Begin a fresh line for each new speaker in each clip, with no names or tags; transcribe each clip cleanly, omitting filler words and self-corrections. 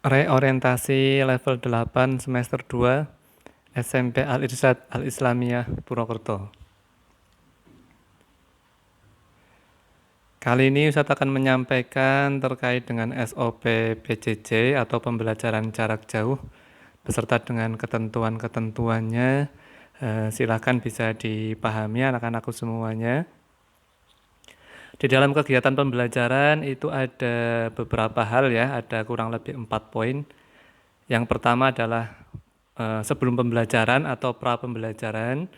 Reorientasi level 8 semester 2 SMP Al-Irsyad Al-Islamiyah Purwokerto. Kali ini Ustadz akan menyampaikan terkait dengan SOP PJJ atau pembelajaran jarak jauh beserta dengan ketentuan-ketentuannya. Silakan bisa dipahami anak-anakku semuanya. Di dalam kegiatan pembelajaran itu ada beberapa hal ya, ada kurang lebih 4 poin. Yang pertama adalah sebelum pembelajaran atau pra pembelajaran,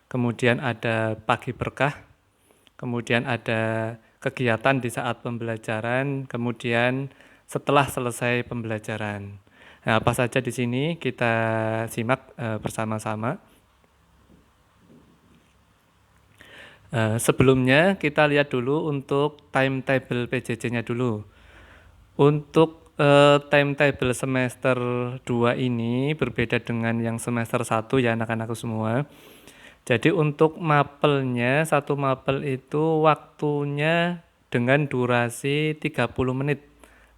kemudian ada pagi berkah, kemudian ada kegiatan di saat pembelajaran, kemudian setelah selesai pembelajaran. Nah, apa saja di sini kita simak bersama-sama. Sebelumnya kita lihat dulu untuk timetable PJJ-nya dulu. Untuk timetable semester 2 ini berbeda dengan yang semester 1 ya anak-anakku semua. Jadi untuk mapelnya, satu mapel itu waktunya dengan durasi 30 menit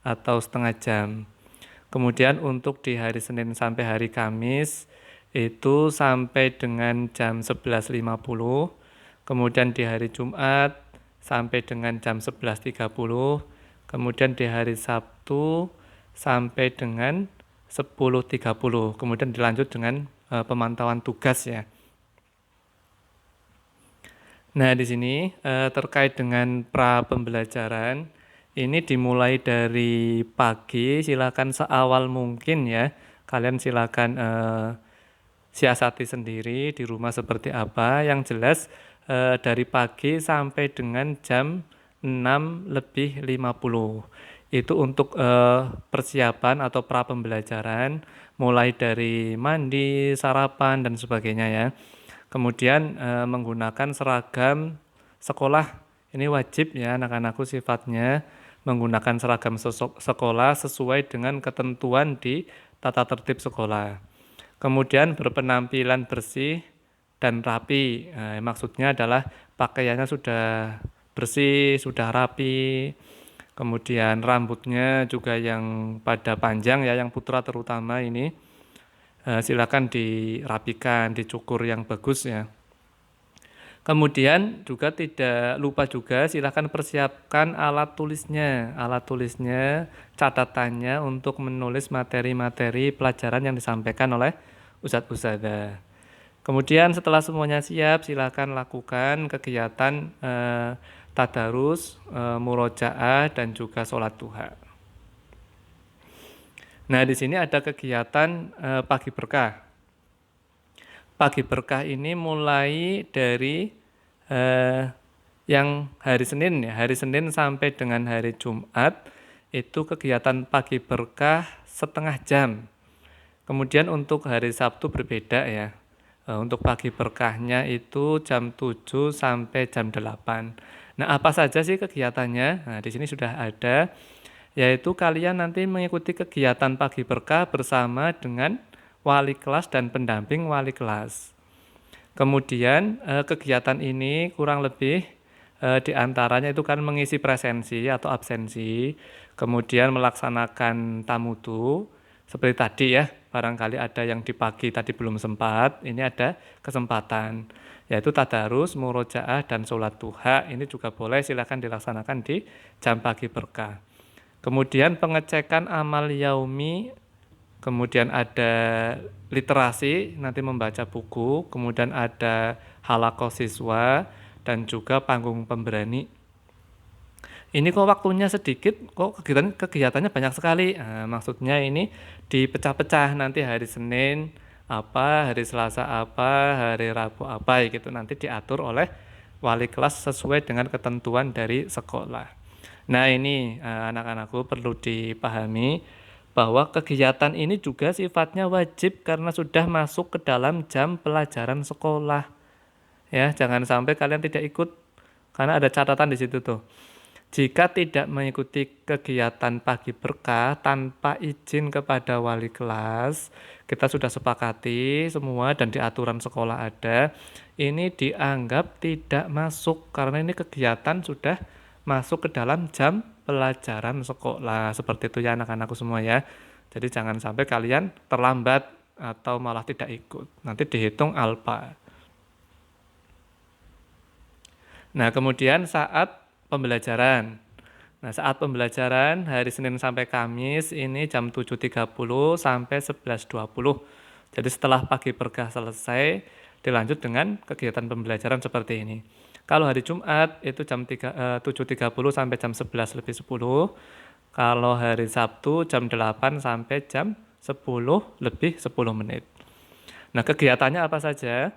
atau setengah jam. Kemudian untuk di hari Senin sampai hari Kamis itu sampai dengan jam 11.50. Kemudian di hari Jumat sampai dengan jam 11.30. Kemudian di hari Sabtu sampai dengan 10.30. Kemudian dilanjut dengan pemantauan tugas ya. Nah, di sini terkait dengan pra pembelajaran, ini dimulai dari pagi, silakan seawal mungkin ya. Kalian silakan siasati sendiri di rumah seperti apa. Yang jelas dari pagi sampai dengan jam 6:50. Itu untuk persiapan atau pra pembelajaran, mulai dari mandi, sarapan, dan sebagainya ya. Kemudian menggunakan seragam sekolah. Ini wajib ya anak-anakku sifatnya menggunakan seragam sekolah sesuai dengan ketentuan di tata tertib sekolah. Kemudian berpenampilan bersih dan rapi. Maksudnya adalah pakaiannya sudah bersih, sudah rapi. Kemudian rambutnya juga yang pada panjang ya, yang putra terutama ini. Silakan dirapikan, dicukur yang bagus ya. Kemudian juga tidak lupa juga silakan persiapkan alat tulisnya. Alat tulisnya, catatannya untuk menulis materi-materi pelajaran yang disampaikan oleh Ustadz Ustadzah. Kemudian setelah semuanya siap, silakan lakukan kegiatan tadarus, murojaah, dan juga sholat duha. Nah, di sini ada kegiatan pagi berkah. Pagi berkah ini mulai dari yang hari Senin ya, hari Senin sampai dengan hari Jumat itu kegiatan pagi berkah setengah jam. Kemudian untuk hari Sabtu berbeda ya. Untuk pagi berkahnya itu jam 7 sampai jam 8. Nah, apa saja sih kegiatannya? Nah, di sini sudah ada, yaitu kalian nanti mengikuti kegiatan pagi berkah bersama dengan wali kelas dan pendamping wali kelas. Kemudian kegiatan ini kurang lebih diantaranya itu kan mengisi presensi atau absensi, kemudian melaksanakan tamutu, seperti tadi ya, barangkali ada yang di pagi tadi belum sempat, ini ada kesempatan, yaitu tadarus, murojaah, dan sholat duha, ini juga boleh silakan dilaksanakan di jam pagi berkah. Kemudian pengecekan amal yaumi, kemudian ada literasi, nanti membaca buku, kemudian ada halakoh siswa, dan juga panggung pemberani. Ini kok waktunya sedikit, kok kegiatannya banyak sekali. Nah, maksudnya ini dipecah-pecah, nanti hari Senin apa, hari Selasa apa, hari Rabu apa, gitu nanti diatur oleh wali kelas sesuai dengan ketentuan dari sekolah. Nah, ini anak-anakku perlu dipahami bahwa kegiatan ini juga sifatnya wajib karena sudah masuk ke dalam jam pelajaran sekolah. Ya, jangan sampai kalian tidak ikut karena ada catatan di situ tuh. Jika tidak mengikuti kegiatan pagi berkah tanpa izin kepada wali kelas, kita sudah sepakati semua dan di aturan sekolah ada, ini dianggap tidak masuk karena ini kegiatan sudah masuk ke dalam jam pelajaran sekolah. Seperti itu ya anak-anakku semua ya. Jadi jangan sampai kalian terlambat atau malah tidak ikut. Nanti dihitung alfa. Nah, kemudian saat pembelajaran. Nah, saat pembelajaran hari Senin sampai Kamis ini jam 7.30 sampai 11.20. Jadi setelah pagi berkah selesai, dilanjut dengan kegiatan pembelajaran seperti ini. Kalau hari Jumat itu jam 7.30 sampai jam 11 lebih 10. Kalau hari Sabtu jam 8 sampai jam 10 lebih 10 menit. Nah, kegiatannya apa saja?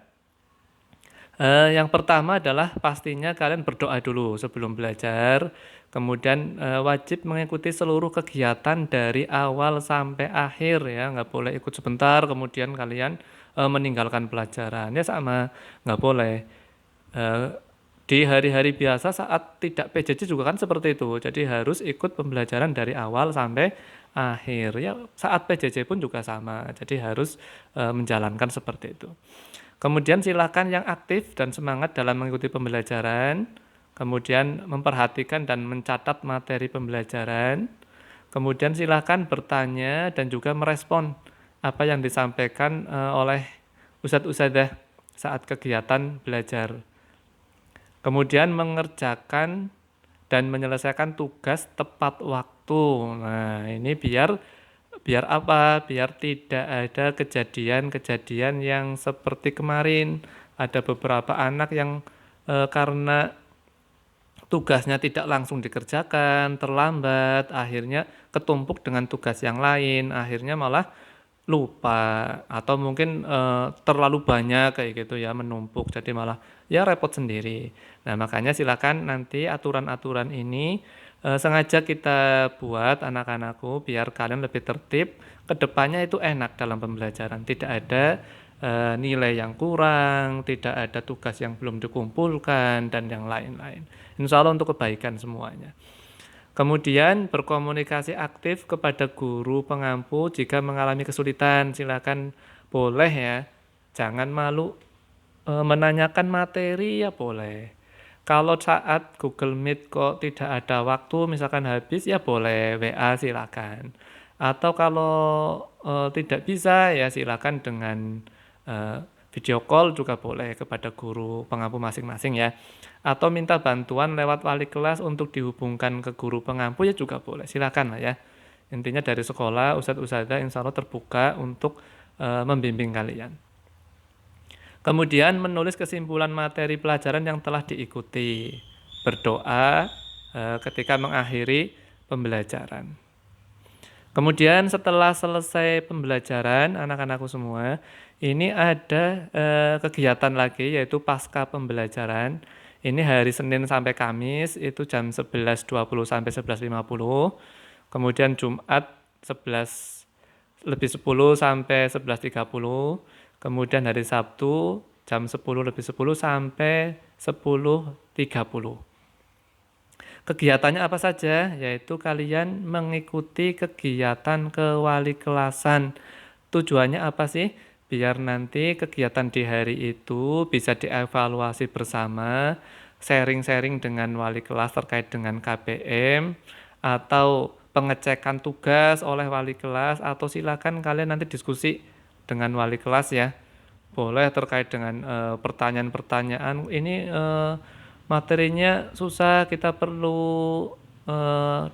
Yang pertama adalah pastinya kalian berdoa dulu sebelum belajar. Kemudian wajib mengikuti seluruh kegiatan dari awal sampai akhir ya. Nggak boleh ikut sebentar kemudian kalian meninggalkan pelajaran. Ya sama, nggak boleh. Eh, di hari-hari biasa saat tidak PJJ juga kan seperti itu. Jadi harus ikut pembelajaran dari awal sampai akhir. Ya saat PJJ pun juga sama. Jadi harus menjalankan seperti itu. Kemudian silakan yang aktif dan semangat dalam mengikuti pembelajaran, kemudian memperhatikan dan mencatat materi pembelajaran, kemudian silakan bertanya dan juga merespon apa yang disampaikan oleh ustadz-ustadzah saat kegiatan belajar. Kemudian mengerjakan dan menyelesaikan tugas tepat waktu. Nah, ini biar apa? Biar tidak ada kejadian-kejadian yang seperti kemarin. Ada beberapa anak yang karena tugasnya tidak langsung dikerjakan, terlambat, akhirnya ketumpuk dengan tugas yang lain, akhirnya malah lupa atau mungkin terlalu banyak kayak gitu ya, menumpuk jadi malah ya repot sendiri. Nah, makanya silakan nanti aturan-aturan ini sengaja kita buat anak-anakku biar kalian lebih tertib, kedepannya itu enak dalam pembelajaran, tidak ada nilai yang kurang, tidak ada tugas yang belum dikumpulkan dan yang lain-lain. Insya Allah untuk kebaikan semuanya. Kemudian berkomunikasi aktif kepada guru pengampu jika mengalami kesulitan. Silakan boleh ya, jangan malu menanyakan materi ya boleh. Kalau saat Google Meet kok tidak ada waktu, misalkan habis ya boleh WA silakan. Atau kalau tidak bisa ya silakan dengan video call juga boleh kepada guru pengampu masing-masing ya. Atau minta bantuan lewat wali kelas untuk dihubungkan ke guru pengampu ya juga boleh. Silakan lah ya. Intinya dari sekolah ustadz-ustadzah insya Allah terbuka untuk membimbing kalian. Kemudian menulis kesimpulan materi pelajaran yang telah diikuti. Berdoa ketika mengakhiri pembelajaran. Kemudian setelah selesai pembelajaran anak-anakku semua, ini ada kegiatan lagi yaitu pasca pembelajaran. Ini hari Senin sampai Kamis itu jam 11.20 sampai 11.50. Kemudian Jumat 11 lebih 10 sampai 11.30. Kemudian hari Sabtu jam 10 lebih 10 sampai 10.30. Kegiatannya apa saja? Yaitu kalian mengikuti kegiatan kewali kelasan. Tujuannya apa sih? Biar nanti kegiatan di hari itu bisa dievaluasi bersama, sharing-sharing dengan wali kelas terkait dengan KPM, atau pengecekan tugas oleh wali kelas, atau silakan kalian nanti diskusi dengan wali kelas ya. Boleh terkait dengan pertanyaan-pertanyaan. Ini materinya susah, kita perlu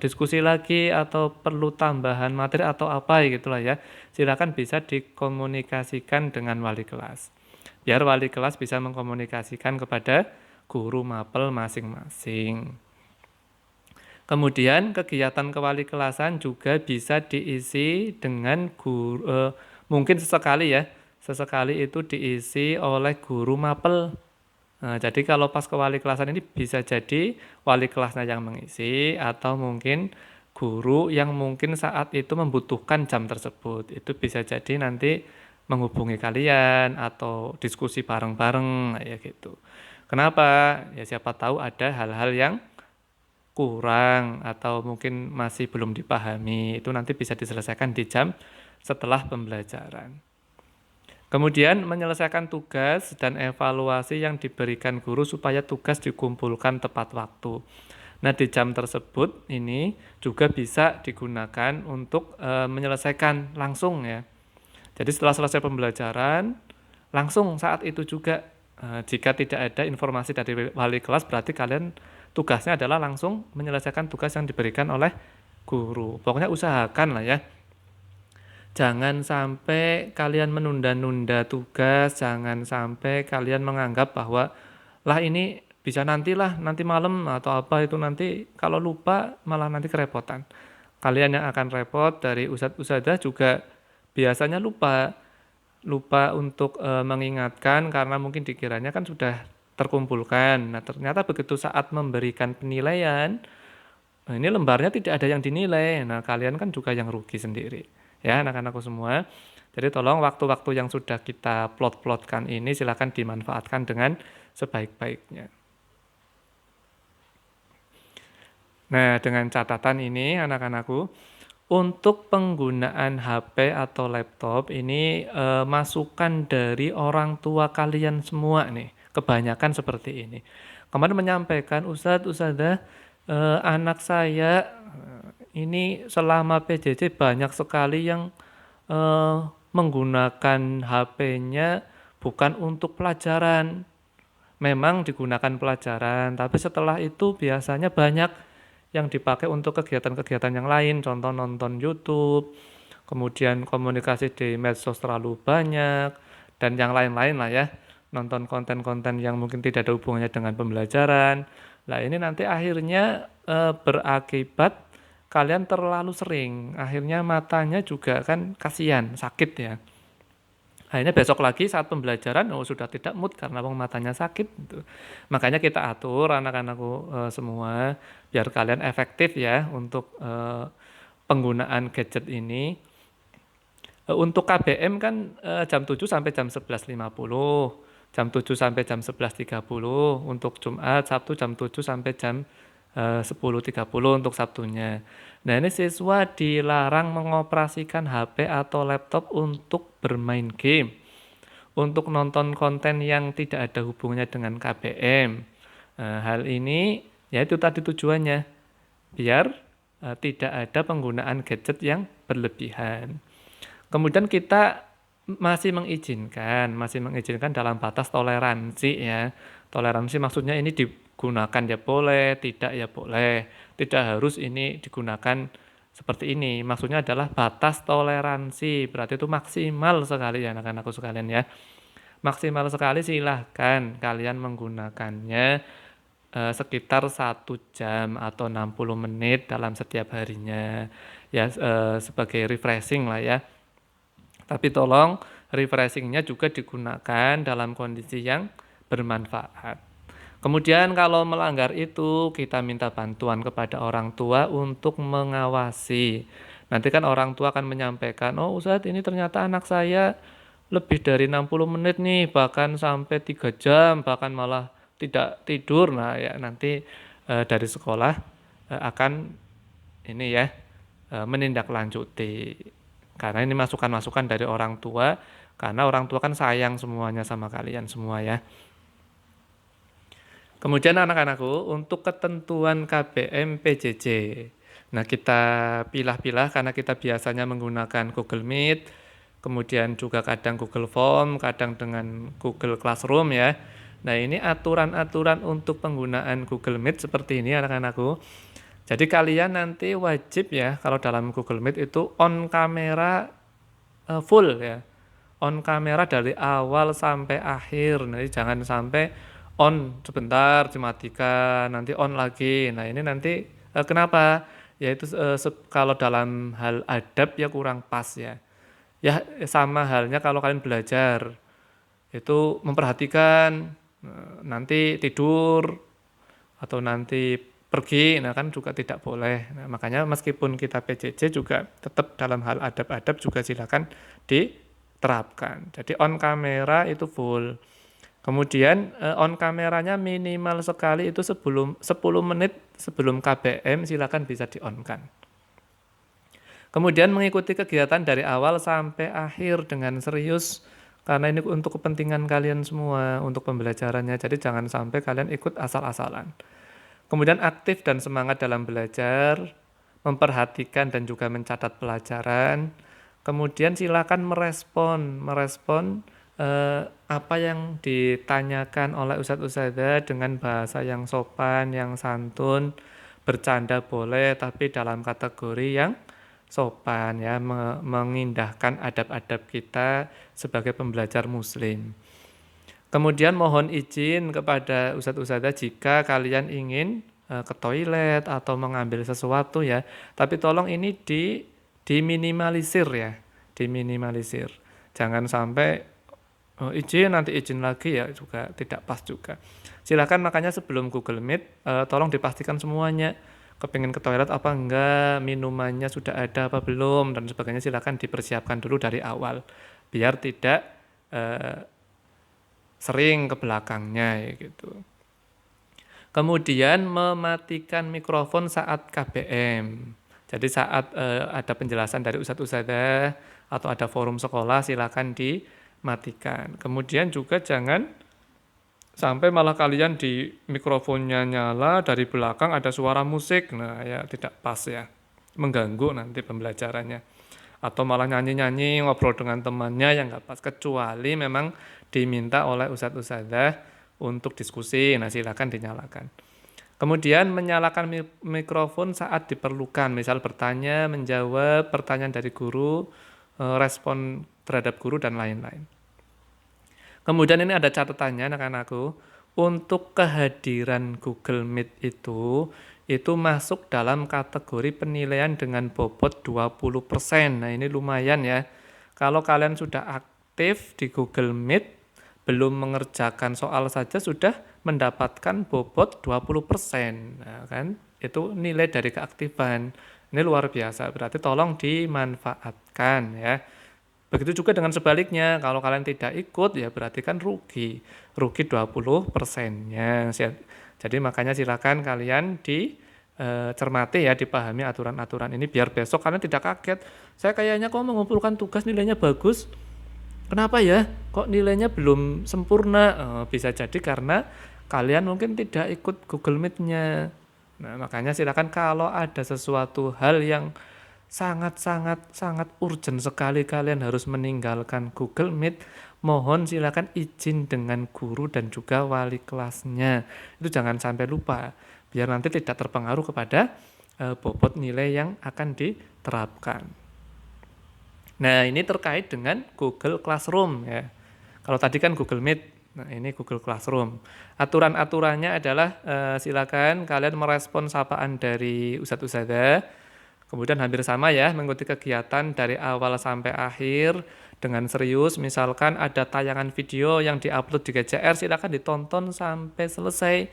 diskusi lagi atau perlu tambahan materi atau apa gitulah ya. Silakan bisa dikomunikasikan dengan wali kelas. Biar wali kelas bisa mengkomunikasikan kepada guru mapel masing-masing. Kemudian kegiatan kewali kelasan juga bisa diisi dengan guru, mungkin sesekali ya, sesekali itu diisi oleh guru mapel. Nah, jadi kalau pas kewali kelasan ini bisa jadi wali kelasnya yang mengisi atau mungkin guru yang mungkin saat itu membutuhkan jam tersebut. Itu bisa jadi nanti menghubungi kalian atau diskusi bareng-bareng ya gitu. Kenapa? Ya siapa tahu ada hal-hal yang kurang atau mungkin masih belum dipahami. Itu nanti bisa diselesaikan di jam setelah pembelajaran. Kemudian menyelesaikan tugas dan evaluasi yang diberikan guru supaya tugas dikumpulkan tepat waktu. Nah, di jam tersebut ini juga bisa digunakan untuk menyelesaikan langsung ya. Jadi setelah selesai pembelajaran, langsung saat itu juga jika tidak ada informasi dari wali kelas berarti kalian tugasnya adalah langsung menyelesaikan tugas yang diberikan oleh guru. Pokoknya usahakan lah ya. Jangan sampai kalian menunda-nunda tugas, jangan sampai kalian menganggap bahwa lah ini bisa nantilah, nanti malam atau apa itu nanti kalau lupa malah nanti kerepotan. Kalian yang akan repot dari ustadz-ustadzah juga biasanya lupa lupa untuk mengingatkan karena mungkin dikiranya kan sudah terkumpulkan. Nah, ternyata begitu saat memberikan penilaian, nah, ini lembarnya tidak ada yang dinilai. Nah, kalian kan juga yang rugi sendiri. Ya, anak-anakku semua. Jadi tolong waktu-waktu yang sudah kita plot-plotkan ini silakan dimanfaatkan dengan sebaik-baiknya. Nah, dengan catatan ini anak-anakku, untuk penggunaan HP atau laptop ini masukan dari orang tua kalian semua nih. Kebanyakan seperti ini. Kemarin menyampaikan Ustadz, Ustadzah, anak saya ini selama PJJ banyak sekali yang menggunakan HP-nya bukan untuk pelajaran. Memang digunakan pelajaran, tapi setelah itu biasanya banyak yang dipakai untuk kegiatan-kegiatan yang lain, contoh nonton YouTube, kemudian komunikasi di medsos terlalu banyak, dan yang lain-lain lah ya, nonton konten-konten yang mungkin tidak ada hubungannya dengan pembelajaran. Nah ini nanti akhirnya berakibat kalian terlalu sering, akhirnya matanya juga kan kasihan, sakit ya. Akhirnya besok lagi saat pembelajaran sudah tidak mood karena matanya sakit gitu. Makanya kita atur anak-anakku semua biar kalian efektif ya untuk penggunaan gadget ini. Untuk KBM kan jam 7 sampai jam 11.50, jam 7 sampai jam 11.30 untuk Jumat, Sabtu jam 7 sampai jam 10.30 untuk Sabtunya. Nah ini siswa dilarang mengoperasikan HP atau laptop untuk bermain game, untuk nonton konten yang tidak ada hubungannya dengan KBM. Hal ini ya itu tadi tujuannya, biar tidak ada penggunaan gadget yang berlebihan. Kemudian kita masih mengizinkan dalam batas toleransi ya. Toleransi maksudnya ini digunakan ya boleh, tidak ya boleh. Tidak harus ini digunakan seperti ini. Maksudnya adalah batas toleransi. Berarti itu maksimal sekali ya anak-anakku sekalian ya. Maksimal sekali silahkan kalian menggunakannya sekitar 1 jam atau 60 menit dalam setiap harinya. Ya sebagai refreshing lah ya. Tapi tolong refreshingnya juga digunakan dalam kondisi yang bermanfaat. Kemudian kalau melanggar itu kita minta bantuan kepada orang tua untuk mengawasi. Nanti kan orang tua akan menyampaikan, oh Ustadz ini ternyata anak saya lebih dari 60 menit nih, bahkan sampai 3 jam, bahkan malah tidak tidur. Nah ya nanti dari sekolah akan ini ya menindaklanjuti. Karena ini masukan-masukan dari orang tua, karena orang tua kan sayang semuanya sama kalian semua ya. Kemudian anak-anakku, untuk ketentuan KBM PJJ. Nah, kita pilah-pilah karena kita biasanya menggunakan Google Meet, kemudian juga kadang Google Form, kadang dengan Google Classroom ya. Nah, ini aturan-aturan untuk penggunaan Google Meet seperti ini anak-anakku. Jadi kalian nanti wajib ya kalau dalam Google Meet itu on kamera full ya. On kamera dari awal sampai akhir. Nanti jangan sampai on sebentar dimatikan, nanti on lagi. Nah, ini nanti kenapa? Yaitu kalau dalam hal adab ya kurang pas ya. Ya sama halnya kalau kalian belajar. Itu memperhatikan nanti tidur atau nanti pergi, nah kan juga tidak boleh. Nah, makanya meskipun kita PJJ juga tetap dalam hal adab-adab juga silakan diterapkan. Jadi on kamera itu full. Kemudian on kameranya minimal sekali itu 10 menit sebelum KBM silakan bisa di-on-kan. Kemudian mengikuti kegiatan dari awal sampai akhir dengan serius karena ini untuk kepentingan kalian semua, untuk pembelajarannya. Jadi jangan sampai kalian ikut asal-asalan. Kemudian aktif dan semangat dalam belajar, memperhatikan dan juga mencatat pelajaran. Kemudian silakan merespon apa yang ditanyakan oleh Ustadz Ustadzah dengan bahasa yang sopan, yang santun, bercanda boleh, tapi dalam kategori yang sopan ya, mengindahkan adab-adab kita sebagai pembelajar muslim. Kemudian mohon izin kepada Ustadz Ustadzah jika kalian ingin ke toilet atau mengambil sesuatu ya, tapi tolong ini diminimalisir ya, diminimalisir. Jangan sampai izin nanti izin lagi ya, juga tidak pas juga. Silakan makanya sebelum Google Meet tolong dipastikan semuanya. Kepingin ke toilet apa enggak, minumannya sudah ada apa belum, dan sebagainya silakan dipersiapkan dulu dari awal. Biar tidak sering ke belakangnya ya gitu. Kemudian mematikan mikrofon saat KBM. Jadi saat ada penjelasan dari Ustadz Ustadzah atau ada forum sekolah silakan dimatikan. Kemudian juga jangan sampai malah kalian di mikrofonnya nyala, dari belakang ada suara musik. Nah ya tidak pas ya, mengganggu nanti pembelajarannya. Atau malah nyanyi-nyanyi, ngobrol dengan temannya yang nggak pas. Kecuali memang diminta oleh Ustadz Ustadzah untuk diskusi, nah silakan dinyalakan. Kemudian menyalakan mikrofon saat diperlukan, misal bertanya, menjawab pertanyaan dari guru, respon terhadap guru, dan lain-lain. Kemudian ini ada catatannya anak-anakku, untuk kehadiran Google Meet itu masuk dalam kategori penilaian dengan bobot 20%. Nah ini lumayan ya. Kalau kalian sudah aktif di Google Meet, belum mengerjakan soal saja sudah mendapatkan bobot 20%. Nah kan, itu nilai dari keaktifan. Ini luar biasa, berarti tolong dimanfaatkan ya. Begitu juga dengan sebaliknya, kalau kalian tidak ikut ya berarti kan rugi 20%-nya. Jadi makanya silakan kalian dicermati ya, dipahami aturan-aturan ini biar besok kalian tidak kaget. Saya kayaknya kok mengumpulkan tugas nilainya bagus, kenapa ya kok nilainya belum sempurna? Bisa jadi karena kalian mungkin tidak ikut Google Meet-nya. Nah makanya silakan kalau ada sesuatu hal yang sangat urgent sekali kalian harus meninggalkan Google Meet, mohon silakan izin dengan guru dan juga wali kelasnya. Itu jangan sampai lupa, biar nanti tidak terpengaruh kepada bobot nilai yang akan diterapkan. Nah ini terkait dengan Google Classroom ya. Kalau tadi kan Google Meet, nah ini Google Classroom. Aturan-aturannya adalah silakan kalian merespon sapaan dari Ustadz Ustadzah. Kemudian hampir sama ya, mengikuti kegiatan dari awal sampai akhir dengan serius. Misalkan ada tayangan video yang diupload di GCR, silakan ditonton sampai selesai.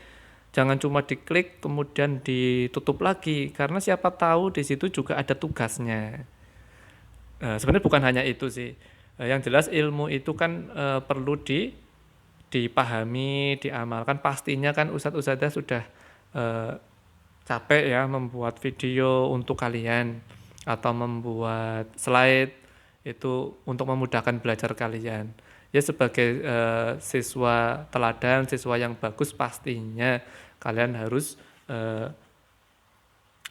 Jangan cuma diklik kemudian ditutup lagi, karena siapa tahu di situ juga ada tugasnya. Sebenarnya bukan hanya itu sih. Yang jelas ilmu itu kan perlu dipahami, diamalkan. Pastinya kan Ustadz Ustadzah sudah capek ya membuat video untuk kalian atau membuat slide itu untuk memudahkan belajar kalian. Ya sebagai siswa teladan, siswa yang bagus, pastinya kalian harus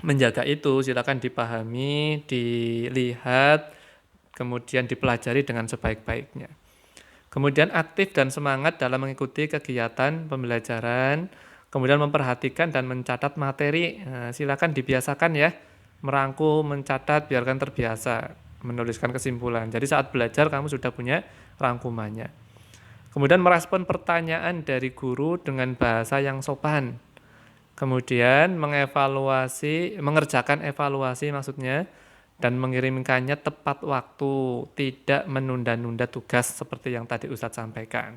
menjaga itu. Silakan dipahami, dilihat, kemudian dipelajari dengan sebaik-baiknya. Kemudian aktif dan semangat dalam mengikuti kegiatan pembelajaran, kemudian memperhatikan dan mencatat materi. Nah, silakan dibiasakan ya, merangkum, mencatat, biarkan terbiasa, menuliskan kesimpulan. Jadi saat belajar kamu sudah punya rangkumannya. Kemudian merespon pertanyaan dari guru dengan bahasa yang sopan. Kemudian mengerjakan evaluasi maksudnya, dan mengirimkannya tepat waktu, tidak menunda-nunda tugas seperti yang tadi Ustadz sampaikan.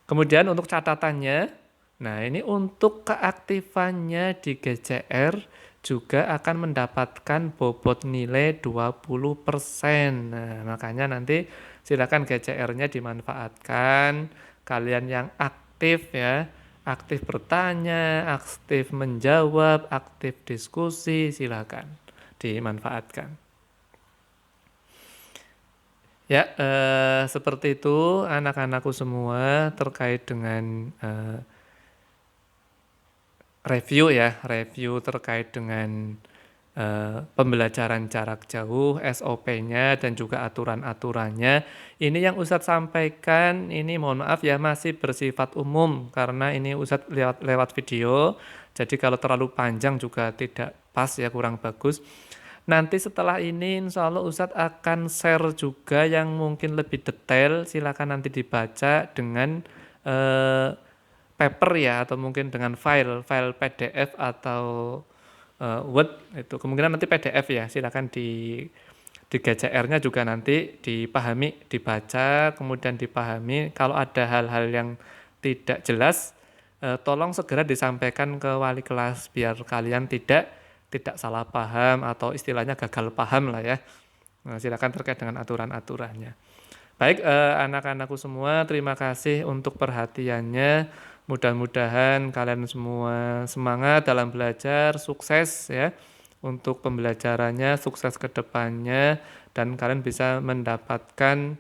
Kemudian untuk catatannya, nah ini untuk keaktifannya di GCR juga akan mendapatkan bobot nilai 20%. Nah makanya nanti silakan GCR-nya dimanfaatkan, kalian yang aktif ya, aktif bertanya, aktif menjawab, aktif diskusi, silakan dimanfaatkan. Ya, seperti itu anak-anakku semua terkait dengan review terkait dengan pembelajaran jarak jauh, SOP-nya dan juga aturan-aturannya. Ini yang Ustadz sampaikan ini mohon maaf ya masih bersifat umum karena ini Ustadz lewat video. Jadi kalau terlalu panjang juga tidak pas ya, kurang bagus. Nanti setelah ini insya Allah Ustadz akan share juga yang mungkin lebih detail. Silakan nanti dibaca dengan eh, paper ya, atau mungkin dengan file PDF atau Word. Itu kemungkinan nanti PDF ya, silakan di GCR-nya juga nanti dipahami, dibaca, kemudian dipahami. Kalau ada hal-hal yang tidak jelas, tolong segera disampaikan ke wali kelas biar kalian tidak salah paham atau istilahnya gagal paham lah ya. Nah, silakan terkait dengan aturan-aturannya. Baik, anak-anakku semua, terima kasih untuk perhatiannya. Mudah-mudahan kalian semua semangat dalam belajar, sukses ya untuk pembelajarannya, sukses ke depannya, dan kalian bisa mendapatkan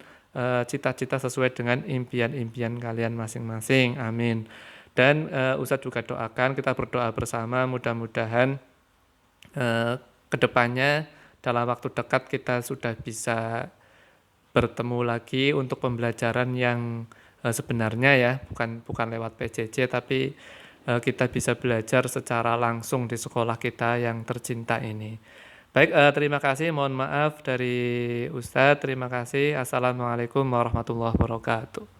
cita-cita sesuai dengan impian-impian kalian masing-masing. Amin. Dan Ustadz juga doakan, kita berdoa bersama, mudah-mudahan ke depannya dalam waktu dekat kita sudah bisa bertemu lagi untuk pembelajaran yang sebenarnya ya, bukan lewat PJJ, tapi kita bisa belajar secara langsung di sekolah kita yang tercinta ini. Baik, terima kasih. Mohon maaf dari Ustadz. Terima kasih. Assalamualaikum warahmatullahi wabarakatuh.